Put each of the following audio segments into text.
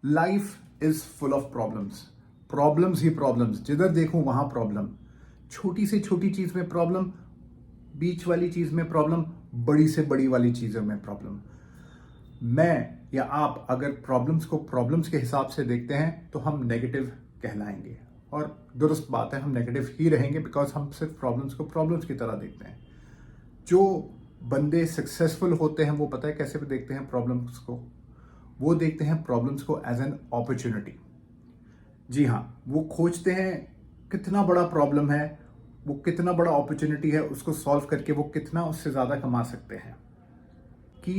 Life is full of problems. Problems he problems, जिधर देखो वहां प्रॉब्लम। छोटी से छोटी चीज में प्रॉब्लम, बीच वाली चीज में प्रॉब्लम, बड़ी से बड़ी वाली चीजों में प्रॉब्लम। मैं या आप अगर प्रॉब्लम्स को प्रॉब्लम्स के हिसाब से देखते हैं तो हम नेगेटिव कहलाएंगे, और दुरुस्त बात है, हम नेगेटिव ही रहेंगे, बिकॉज हम सिर्फ प्रॉब्लम्स को प्रॉब्लम्स की तरह देखते हैं। जो बंदे सक्सेसफुल होते हैं वो पता है कैसे देखते हैं प्रॉब्लम्स को? वो देखते हैं प्रॉब्लम्स को एज एन अपॉर्चुनिटी। जी हाँ, वो खोजते हैं कितना बड़ा प्रॉब्लम है, वो कितना बड़ा अपॉर्चुनिटी है, उसको सॉल्व करके वो कितना उससे ज़्यादा कमा सकते हैं। कि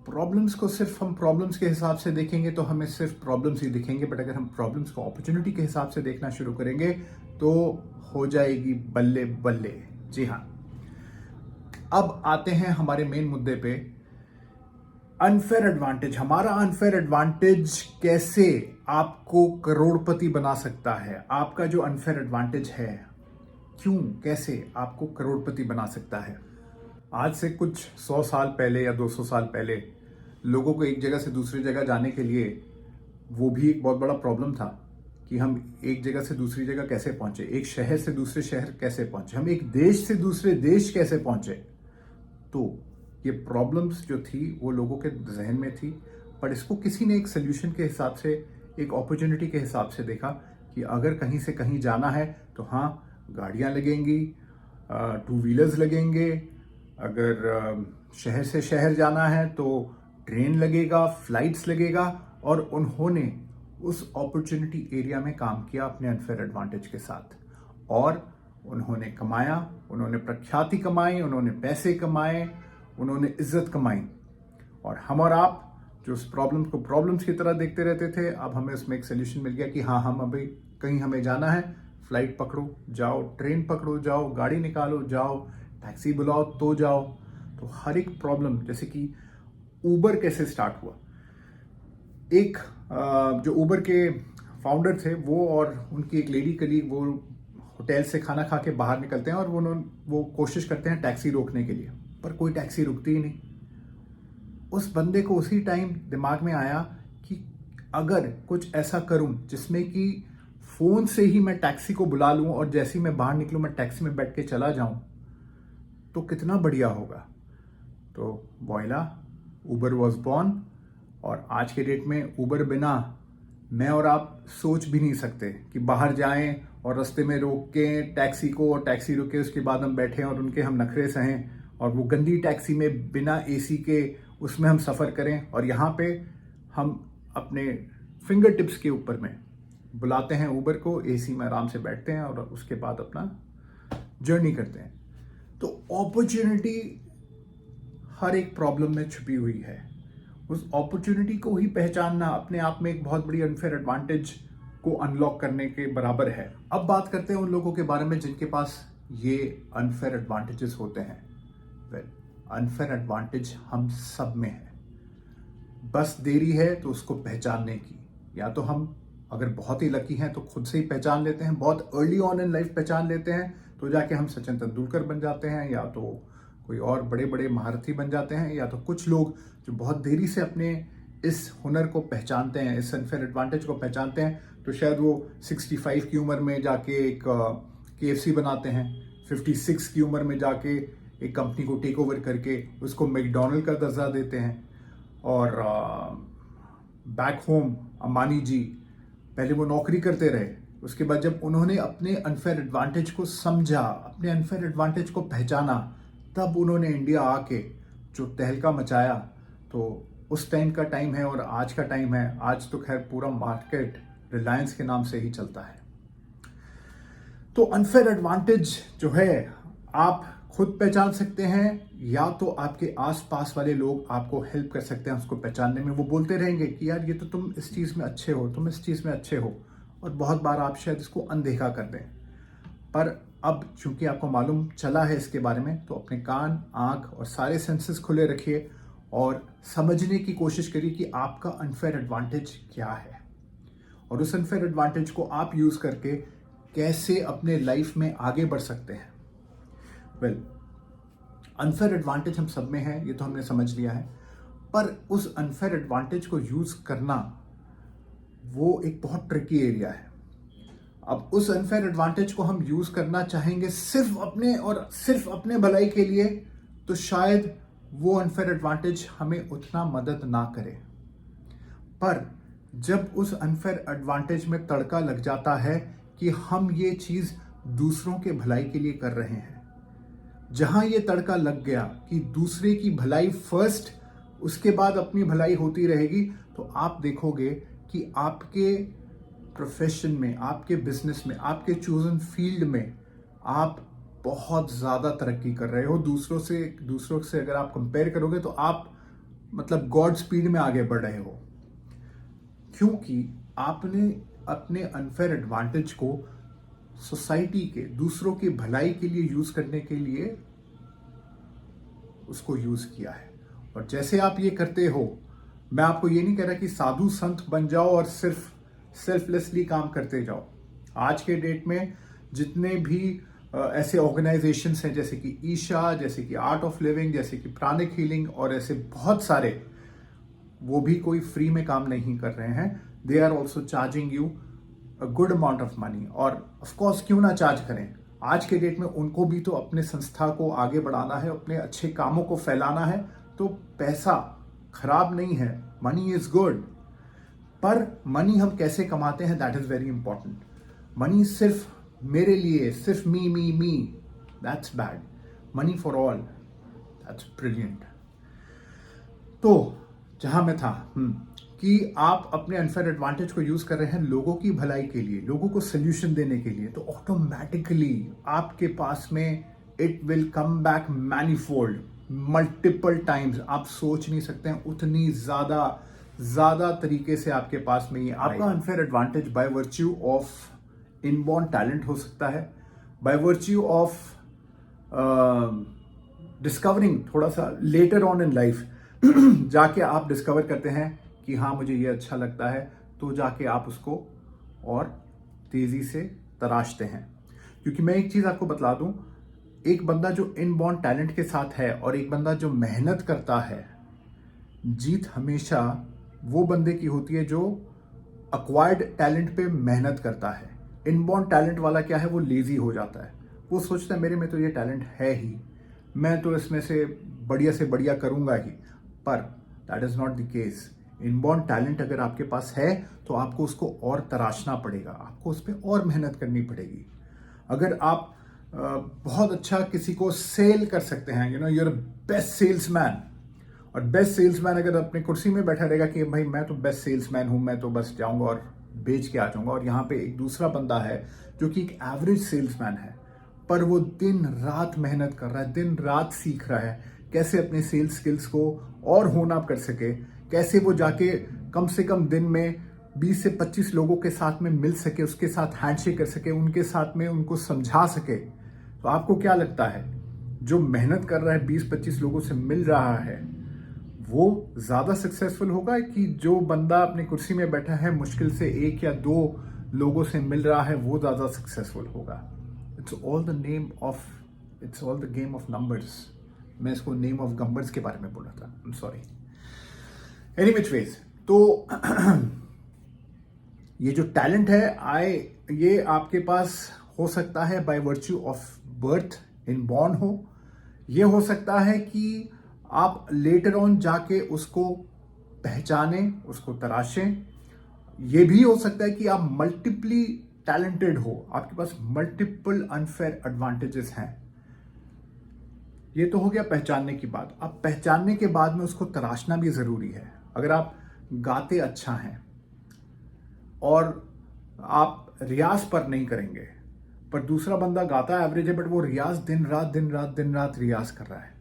प्रॉब्लम्स को सिर्फ हम प्रॉब्लम्स के हिसाब से देखेंगे तो हमें सिर्फ प्रॉब्लम्स ही दिखेंगे, बट अगर हम प्रॉब्लम्स को अपॉर्चुनिटी के हिसाब से देखना शुरू करेंगे तो हो जाएगी बल्ले बल्ले। जी हाँ, अब आते हैं हमारे मेन मुद्दे पे, अनफेयर एडवांटेज। हमारा अनफेयर एडवांटेज कैसे आपको करोड़पति बना सकता है? आपका जो अनफेयर एडवांटेज है क्यों, कैसे आपको करोड़पति बना सकता है? आज से कुछ 100 साल पहले या 200 साल पहले लोगों को एक जगह से दूसरी जगह जाने के लिए वो भी एक बहुत बड़ा प्रॉब्लम था कि हम एक जगह से दूसरी जगह कैसे पहुंचे, एक शहर से दूसरे शहर कैसे पहुंचे, हम एक देश से दूसरे देश कैसे पहुंचे। तो ये प्रॉब्लम्स जो थी वो लोगों के जहन में थी, पर इसको किसी ने एक सोल्यूशन के हिसाब से, एक अपॉर्चुनिटी के हिसाब से देखा कि अगर कहीं से कहीं जाना है तो हाँ, गाड़ियाँ लगेंगी, टू व्हीलर्स लगेंगे, अगर शहर से शहर जाना है तो ट्रेन लगेगा, फ्लाइट्स लगेगा, और उन्होंने उस अपॉर्चुनिटी एरिया में काम किया अपने अनफेयर एडवांटेज के साथ, और उन्होंने कमाया, उन्होंने प्रख्याति कमाई, उन्होंने पैसे कमाए, उन्होंने इज्जत कमाई। और हम और आप जो उस प्रॉब्लम को प्रॉब्लम्स की तरह देखते रहते थे, अब हमें उसमें एक सोल्यूशन मिल गया कि हाँ, हम अभी कहीं हमें जाना है, फ्लाइट पकड़ो जाओ, ट्रेन पकड़ो जाओ, गाड़ी निकालो जाओ, टैक्सी बुलाओ तो जाओ। तो हर एक प्रॉब्लम, जैसे कि ऊबर कैसे स्टार्ट हुआ, एक जो ऊबर के फाउंडर थे वो और उनकी एक लेडी कलीग, वो होटल से खाना खा के बाहर निकलते हैं और वो कोशिश करते हैं टैक्सी रोकने के लिए, पर कोई टैक्सी रुकती ही नहीं। उस बंदे को उसी टाइम दिमाग में आया कि अगर कुछ ऐसा करूं जिसमें कि फोन से ही मैं टैक्सी को बुला लूं और जैसे ही मैं बाहर निकलूं मैं टैक्सी में बैठ के चला जाऊं तो कितना बढ़िया होगा। तो वॉइला, ऊबर वॉज बॉर्न। और आज के डेट में ऊबर बिना मैं और आप सोच भी नहीं सकते कि बाहर जाएं और रास्ते में रोक के टैक्सी को, और टैक्सी रुके उसके बाद हम बैठें और उनके हम नखरे सहें, और वो गंदी टैक्सी में बिना एसी के उसमें हम सफ़र करें, और यहाँ पे हम अपने फिंगर टिप्स के ऊपर में बुलाते हैं ऊबर को, एसी में आराम से बैठते हैं और उसके बाद अपना जर्नी करते हैं। तो अपॉर्चुनिटी हर एक प्रॉब्लम में छुपी हुई है। उस अपॉर्चुनिटी को ही पहचानना अपने आप में एक बहुत बड़ी अनफेयर एडवांटेज को अनलॉक करने के बराबर है। अब बात करते हैं उन लोगों के बारे में जिनके पास ये अनफेयर एडवांटेजेस होते हैं। वेल, अनफेयर एडवांटेज हम सब में है, बस देरी है तो उसको पहचानने की। या तो हम अगर बहुत ही लकी हैं तो खुद से ही पहचान लेते हैं, बहुत अर्ली ऑन इन लाइफ पहचान लेते हैं, तो जाके हम सचिन तेंदुलकर बन जाते हैं, या तो कोई और बड़े बड़े महारथी बन जाते हैं, या तो कुछ लोग जो बहुत देरी से अपने इस हुनर को पहचानते हैं, इस अनफेयर एडवांटेज को पहचानते हैं, तो शायद वो 65 की उम्र में जाके एक KFC बनाते हैं, 56 की उम्र में जाके एक कंपनी को टेक ओवर करके उसको मैकडॉनल्ड का दर्जा देते हैं। और बैक होम अंबानी जी, पहले वो नौकरी करते रहे, उसके बाद जब उन्होंने अपने अनफेयर एडवांटेज को समझा, अपने अनफेयर एडवांटेज को पहचाना, तब उन्होंने इंडिया आके जो तहलका मचाया। तो उस टाइम का टाइम है और आज का टाइम है। आज तो खैर पूरा मार्केट रिलायंस के नाम से ही चलता है। तो अनफेयर एडवांटेज जो है आप खुद पहचान सकते हैं, या तो आपके आसपास वाले लोग आपको हेल्प कर सकते हैं उसको पहचानने में। वो बोलते रहेंगे कि यार ये तो तुम इस चीज़ में अच्छे हो, तुम इस चीज़ में अच्छे हो, और बहुत बार आप शायद इसको अनदेखा कर दें। पर अब चूंकि आपको मालूम चला है इसके बारे में, तो अपने कान, आंख और सारे सेंसेस खुले रखिए और समझने की कोशिश करिए कि आपका अनफेयर एडवांटेज क्या है, और उस अनफेयर एडवांटेज को आप यूज करके कैसे अपने लाइफ में आगे बढ़ सकते हैं। वेल, अनफेयर एडवांटेज हम सब में है, ये तो हमने समझ लिया है, पर उस अनफेयर एडवांटेज को यूज करना वो एक बहुत ट्रिकी एरिया है। अब उस अनफेयर एडवांटेज को हम यूज करना चाहेंगे सिर्फ अपने और सिर्फ अपने भलाई के लिए, तो शायद वो अनफेयर एडवांटेज हमें उतना मदद ना करे। पर जब उस अनफेयर एडवांटेज में तड़का लग जाता है कि हम ये चीज दूसरों के भलाई के लिए कर रहे हैं, जहां ये तड़का लग गया कि दूसरे की भलाई फर्स्ट, उसके बाद अपनी भलाई होती रहेगी, तो आप देखोगे कि आपके प्रोफेशन में, आपके बिजनेस में, आपके चोजन फील्ड में आप बहुत ज्यादा तरक्की कर रहे हो। दूसरों से अगर आप कंपेयर करोगे तो आप मतलब गॉड स्पीड में आगे बढ़ रहे हो, क्योंकि आपने अपने अनफेयर एडवांटेज को सोसाइटी के, दूसरों की भलाई के लिए यूज करने के लिए उसको यूज किया है। और जैसे आप ये करते हो, मैं आपको ये नहीं कह रहा कि साधु संत बन जाओ और सिर्फ सेल्फलेसली काम करते जाओ। आज के डेट में जितने भी ऐसे ऑर्गेनाइजेशंस हैं, जैसे कि ईशा, जैसे कि आर्ट ऑफ लिविंग, जैसे कि प्राणिक हीलिंग और ऐसे बहुत सारे, वो भी कोई फ्री में काम नहीं कर रहे हैं। They are also charging you a good amount of money. और ऑफकोर्स क्यों ना चार्ज करें, आज के डेट में उनको भी तो अपने संस्था को आगे बढ़ाना है, अपने अच्छे कामों को फैलाना है। तो पैसा खराब नहीं है, मनी इज गुड। पर मनी हम कैसे कमाते हैं, that is very important. Money सिर्फ मेरे लिए, सिर्फ me me me, that's bad. Money for all, that's brilliant. तो जहां मैं था कि आप अपने अनफेयर एडवांटेज को यूज कर रहे हैं लोगों की भलाई के लिए, लोगों को सोल्यूशन देने के लिए, तो ऑटोमेटिकली आपके पास में it will come back manifold, multiple times. आप सोच नहीं सकते हैं उतनी ज्यादा तरीके से आपके पास में ये आपका unfair advantage by virtue of inborn talent हो सकता है, बाय वर्च्यू ऑफ डिस्कवरिंग थोड़ा सा लेटर ऑन इन लाइफ जाके आप डिस्कवर करते हैं कि हाँ मुझे ये अच्छा लगता है, तो जाके आप उसको और तेजी से तराशते हैं। क्योंकि मैं एक चीज आपको बतला दूं, एक बंदा जो इनबॉर्न टैलेंट के साथ है और एक बंदा जो मेहनत करता है, जीत हमेशा वो बंदे की होती है जो अक्वायर्ड टैलेंट पे मेहनत करता है। इनबॉर्न टैलेंट वाला क्या है, वो लेजी हो जाता है। वो सोचता है मेरे में तो ये टैलेंट है ही, मैं तो इसमें से बढ़िया करूंगा ही। पर that is not the case. Inborn talent अगर आपके पास है तो आपको उसको और तराशना पड़ेगा, आपको उस पर और मेहनत करनी पड़ेगी। अगर आप बहुत अच्छा किसी को सेल कर सकते हैं, you know your best salesman, और बेस्ट सेल्समैन अगर अपनी कुर्सी में बैठा रहेगा कि भाई मैं तो बेस्ट सेल्समैन हूं, मैं तो बस जाऊंगा और बेच के आ जाऊंगा, और यहाँ पे एक दूसरा बंदा है जो कि एक एवरेज सेल्समैन है, पर वो दिन रात मेहनत कर रहा है, दिन रात सीख रहा है कैसे अपने सेल्स स्किल्स को और होन अप कर सके, कैसे वो जाके कम से कम दिन में 20 से 25 लोगों के साथ में मिल सके, उसके साथ हैंडशेक कर सके, उनके साथ में उनको समझा सके। तो आपको क्या लगता है, जो मेहनत कर रहा है 20-25 लोगों से मिल रहा है, वो ज्यादा सक्सेसफुल होगा कि जो बंदा अपनी कुर्सी में बैठा है मुश्किल से 1 या 2 लोगों से मिल रहा है, वो ज्यादा सक्सेसफुल होगा? It's all the game of numbers. मैं इसको नेम ऑफ गंबर्स के बारे में बोला था, I am sorry. Any which ways, तो ये जो टैलेंट है ये आपके पास हो सकता है by virtue of birth, inborn हो। ये हो सकता है कि आप लेटर ऑन जाके उसको पहचाने, उसको तराशें। ये भी हो सकता है कि आप मल्टीपली टैलेंटेड हो, आपके पास मल्टीपल अनफेयर एडवांटेजेस हैं। ये तो हो गया पहचानने की बात। अब पहचानने के बाद में उसको तराशना भी जरूरी है। अगर आप गाते अच्छा हैं और आप रियाज पर नहीं करेंगे, पर दूसरा बंदा गाता एवरेज है बट वो रियाज दिन रात रियाज कर रहा है,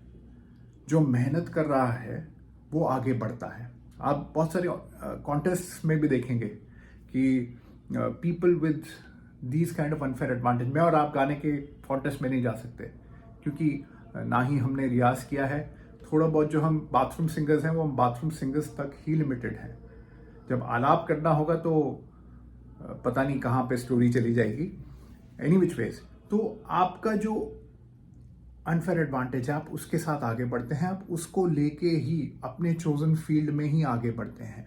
जो मेहनत कर रहा है वो आगे बढ़ता है। आप बहुत सारे कॉन्टेस्ट में भी देखेंगे कि people with these kind of unfair advantage, मैं और आप गाने के कॉन्टेस्ट में नहीं जा सकते क्योंकि ना ही हमने रियाज किया है। थोड़ा बहुत जो हम बाथरूम सिंगर्स हैं वो हम बाथरूम सिंगर्स तक ही लिमिटेड हैं। जब आलाप करना होगा तो पता नहीं कहाँ पे स्टोरी चली जाएगी। एनी विच वेज, तो आपका जो अनफेयर एडवांटेज है आप उसके साथ आगे बढ़ते हैं, आप उसको लेके ही अपने चोजन फील्ड में ही आगे बढ़ते हैं।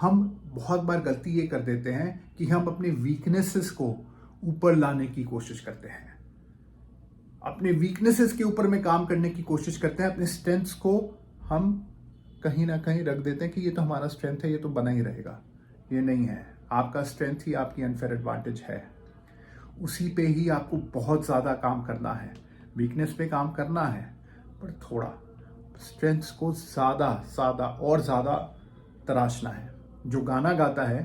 हम बहुत बार गलती ये कर देते हैं कि हम अपने वीकनेसेस को ऊपर लाने की कोशिश करते हैं, अपने वीकनेसेस के ऊपर में काम करने की कोशिश करते हैं, अपने स्ट्रेंथ्स को हम कहीं ना कहीं रख देते हैं कि ये तो हमारा स्ट्रेंथ है, ये तो बना ही रहेगा। ये नहीं है, आपका स्ट्रेंथ ही आपकी अनफेयर एडवांटेज है, उसी पे ही आपको बहुत ज़्यादा काम करना है। वीकनेस पे काम करना है पर थोड़ा स्ट्रेंथ्स को ज़्यादा तराशना है। जो गाना गाता है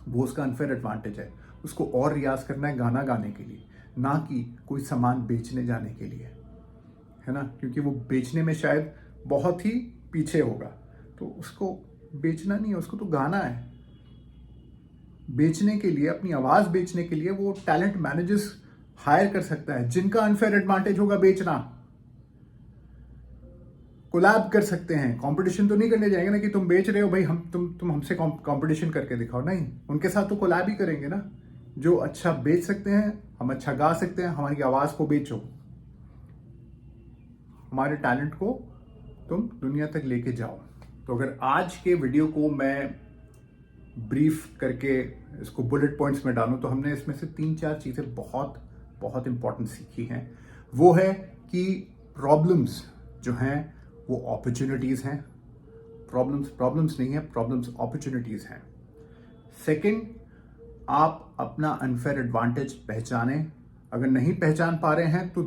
वो उसका अनफेयर एडवांटेज है, उसको और रियाज करना है गाना गाने के लिए, ना कि कोई सामान बेचने जाने के लिए, है ना, क्योंकि वो बेचने में शायद बहुत ही पीछे होगा, तो उसको बेचना नहीं है, उसको तो गाना है। बेचने के लिए, अपनी आवाज़ बेचने के लिए वो टैलेंट मैनेजर्स हायर कर सकता है जिनका अनफेयर एडवांटेज होगा बेचना। कोलैब कर सकते हैं, कंपटीशन तो नहीं करने जाएंगे ना कि तुम बेच रहे हो भाई, हम तुम हमसे कंपटीशन करके दिखाओ, नहीं, उनके साथ तो कोलैब ही करेंगे ना। जो अच्छा बेच सकते हैं, हम अच्छा गा सकते हैं, हमारी आवाज़ को बेचो, हमारे टैलेंट को तुम दुनिया तक लेके जाओ। तो अगर आज के वीडियो को मैं ब्रीफ करके इसको बुलेट पॉइंट्स में डालूं तो हमने इसमें से 3-4 चीज़ें बहुत बहुत इंपॉर्टेंट सीखी हैं। वो है कि प्रॉब्लम्स जो हैं वो अपॉर्चुनिटीज़ हैं, प्रॉब्लम्स नहीं है, प्रॉब्लम्स अपॉर्चुनिटीज़ हैं। सेकंड, आप अपना अनफेयर एडवांटेज पहचानें, अगर नहीं पहचान पा रहे हैं तो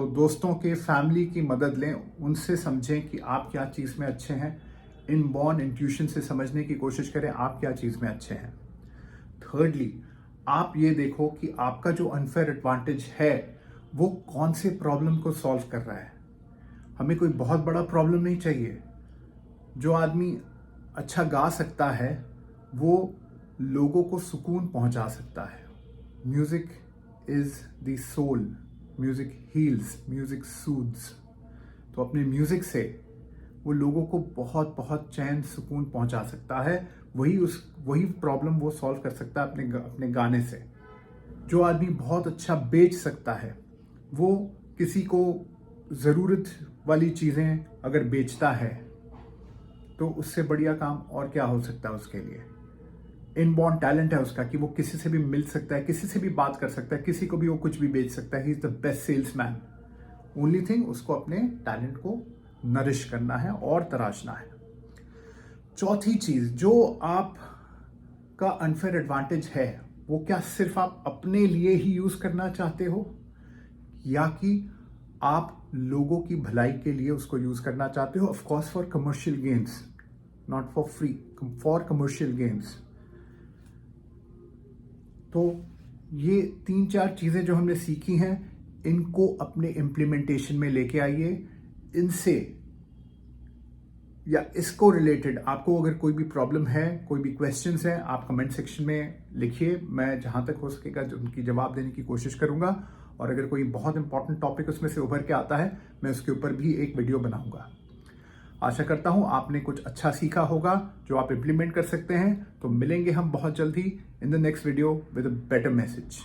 दोस्तों के, फैमिली की मदद लें, उनसे समझें कि आप क्या चीज़ में अच्छे हैं, इनबॉर्न इंट्यूशन से समझने की कोशिश करें आप क्या चीज़ में अच्छे हैं। थर्डली, आप ये देखो कि आपका जो अनफेयर एडवांटेज है वो कौन से प्रॉब्लम को सॉल्व कर रहा है। हमें कोई बहुत बड़ा प्रॉब्लम नहीं चाहिए। जो आदमी अच्छा गा सकता है वो लोगों को सुकून पहुंचा सकता है। Music is the soul, music heals, music soothes. तो अपने म्यूजिक से वो लोगों को बहुत बहुत चैन सुकून पहुंचा सकता है। वही प्रॉब्लम वो सॉल्व कर सकता है अपने गाने से। जो आदमी बहुत अच्छा बेच सकता है वो किसी को ज़रूरत वाली चीज़ें अगर बेचता है तो उससे बढ़िया काम और क्या हो सकता है उसके लिए। इनबॉर्न टैलेंट है उसका कि वो किसी से भी मिल सकता है, किसी से भी बात कर सकता है, किसी को भी वो कुछ भी बेच सकता है। He is the best salesman. Only thing, उसको अपने टैलेंट को नरिश करना है और तराशना है। चौथी चीज़, जो आप का अनफेयर एडवांटेज है वो क्या सिर्फ आप अपने लिए ही यूज़ करना चाहते हो या कि आप लोगों की भलाई के लिए उसको यूज़ करना चाहते हो। Of course for commercial gains, not for free, for commercial gains. तो ये 3-4 चीज़ें जो हमने सीखी हैं इनको अपने इम्प्लीमेंटेशन में लेके आइए। इनसे या इसको रिलेटेड आपको अगर कोई भी प्रॉब्लम है, कोई भी क्वेश्चंस हैं, आप कमेंट सेक्शन में लिखिए। मैं जहां तक हो सकेगा उनकी जवाब देने की कोशिश करूंगा। और अगर कोई बहुत इंपॉर्टेंट टॉपिक उसमें से उभर के आता है मैं उसके ऊपर भी एक वीडियो बनाऊंगा। आशा करता हूं आपने कुछ अच्छा सीखा होगा जो आप इम्प्लीमेंट कर सकते हैं। तो मिलेंगे हम बहुत जल्दी in the next video with a better message.